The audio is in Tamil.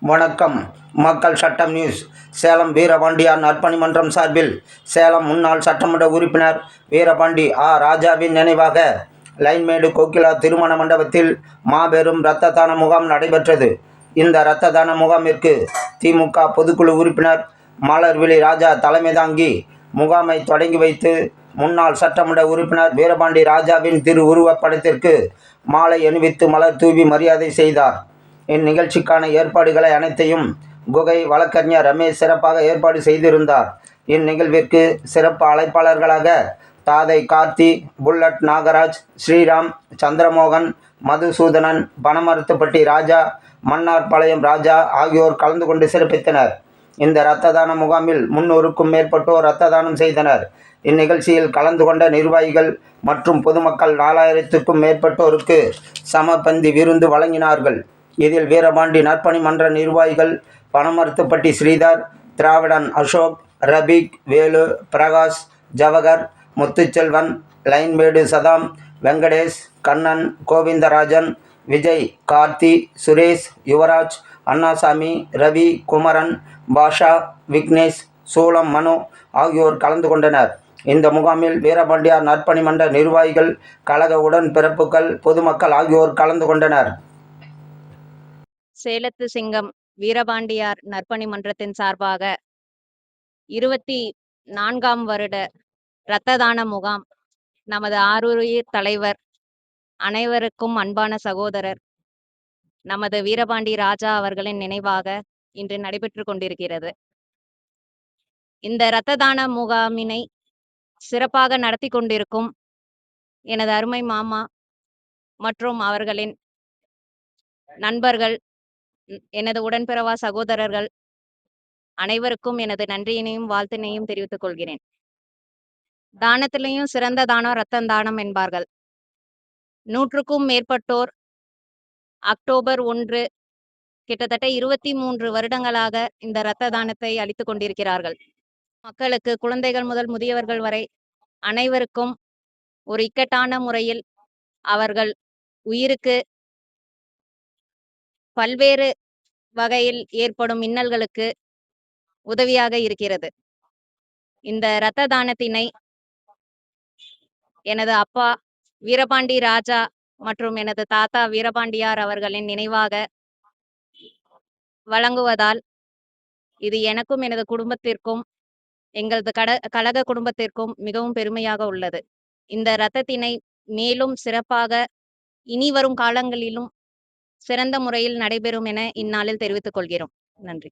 வணக்கம். மக்கள் சட்டம் நியூஸ். சேலம் வீரபாண்டியார் நற்பணி மன்றம் சார்பில் சேலம் முன்னாள் சட்டமன்ற உறுப்பினர் வீரபாண்டி ராஜாவின் நினைவாக லைன்மேடு கோகிலா திருமண மண்டபத்தில் மாபெரும் இரத்த தான முகாம் நடைபெற்றது. இந்த இரத்த தான முகாமிற்கு திமுக பொதுக்குழு உறுப்பினர் மலர்விழி ராஜா தலைமை தாங்கி முகாமை தொடங்கி வைத்து முன்னாள் சட்டமன்ற உறுப்பினர் வீரபாண்டி ராஜாவின் திருவுருவப் படத்திற்கு மாலை அணிவித்து மலர் தூவி மரியாதை செய்தார். இந்நிகழ்ச்சிக்கான ஏற்பாடுகளை அனைத்தையும் குகை வழக்கறிஞர் ரமேஷ் சிறப்பாக ஏற்பாடு செய்திருந்தார். இந்நிகழ்விற்கு சிறப்பு அழைப்பாளர்களாக தாதை கார்த்தி, புல்லட் நாகராஜ், ஸ்ரீராம், சந்திரமோகன், மதுசூதனன், பனமரத்துப்பட்டி ராஜா, மன்னார்பாளையம் ராஜா ஆகியோர் கலந்து கொண்டு சிறப்பித்தனர். இந்த இரத்த தான முகாமில் 300க்கும் மேற்பட்டோர் இரத்த தானம் செய்தனர். இந்நிகழ்ச்சியில் கலந்து கொண்ட நிர்வாகிகள் மற்றும் பொதுமக்கள் 4000க்கும் மேற்பட்டோருக்கு சமபந்தி விருந்து வழங்கினார்கள். இதில் வீரபாண்டி நற்பணி மன்ற நிர்வாகிகள் பனமரத்துப்பட்டி ஸ்ரீதர், திராவிடன் அசோக், ரபீக், வேலு, பிரகாஷ், ஜவஹர், முத்துச்செல்வன், லைன்மேடு சதாம், வெங்கடேஷ், கண்ணன், கோவிந்தராஜன், விஜய், கார்த்தி, சுரேஷ், யுவராஜ், அண்ணாசாமி, ரவி, குமரன், பாஷா, விக்னேஷ், சோளம் மனு ஆகியோர் கலந்து கொண்டனர். இந்த முகாமில் வீரபாண்டியார் நற்பணி மன்ற நிர்வாகிகள், கழக உடன்பிறப்புகள், பொதுமக்கள் ஆகியோர் கலந்து கொண்டனர். சேலத்து சிங்கம் வீரபாண்டியார் நற்பணி மன்றத்தின் சார்பாக 24ஆம் வருட இரத்த தான முகாம் நமது ஆரூர் தலைவர், அனைவருக்கும் அன்பான சகோதரர் நமது வீரபாண்டி ராஜா அவர்களின் நினைவாக இன்று நடைபெற்று கொண்டிருக்கிறது. இந்த இரத்த தான முகாமினை சிறப்பாக நடத்தி கொண்டிருக்கும் எனது அருமை மாமா மற்றும் அவர்களின் நண்பர்கள், எனது உடன்பிறவா சகோதரர்கள் அனைவருக்கும் எனது நன்றியினையும் வாழ்த்தினையும் தெரிவித்துக் கொள்கிறேன். தானத்திலையும் சிறந்த தானம் இரத்த தானம் என்பார்கள். 100க்கும் மேற்பட்டோர் அக்டோபர் 1 கிட்டத்தட்ட 23 வருடங்களாக இந்த இரத்த தானத்தை அளித்துக் கொண்டிருக்கிறார்கள். மக்களுக்கு, குழந்தைகள் முதல் முதியவர்கள் வரை அனைவருக்கும் ஒரு இக்கட்டான முறையில் அவர்கள் உயிருக்கு பல்வேறு வகையில் ஏற்படும் இன்னல்களுக்கு உதவியாக இருக்கிறது. இந்த இரத்த தானத்தினை எனது அப்பா வீரபாண்டி ராஜா மற்றும் எனது தாத்தா வீரபாண்டியார் அவர்களின் நினைவாக வழங்குவதால் இது எனக்கும் எனது குடும்பத்திற்கும், எங்களது கழக குடும்பத்திற்கும் மிகவும் பெருமையாக உள்ளது. இந்த இரத்தத்தினை மேலும் சிறப்பாக இனி வரும் காலங்களிலும் சிறந்த முறையில் நடைபெறும் என இந்நாளில் தெரிவித்துக் கொள்கிறோம். நன்றி.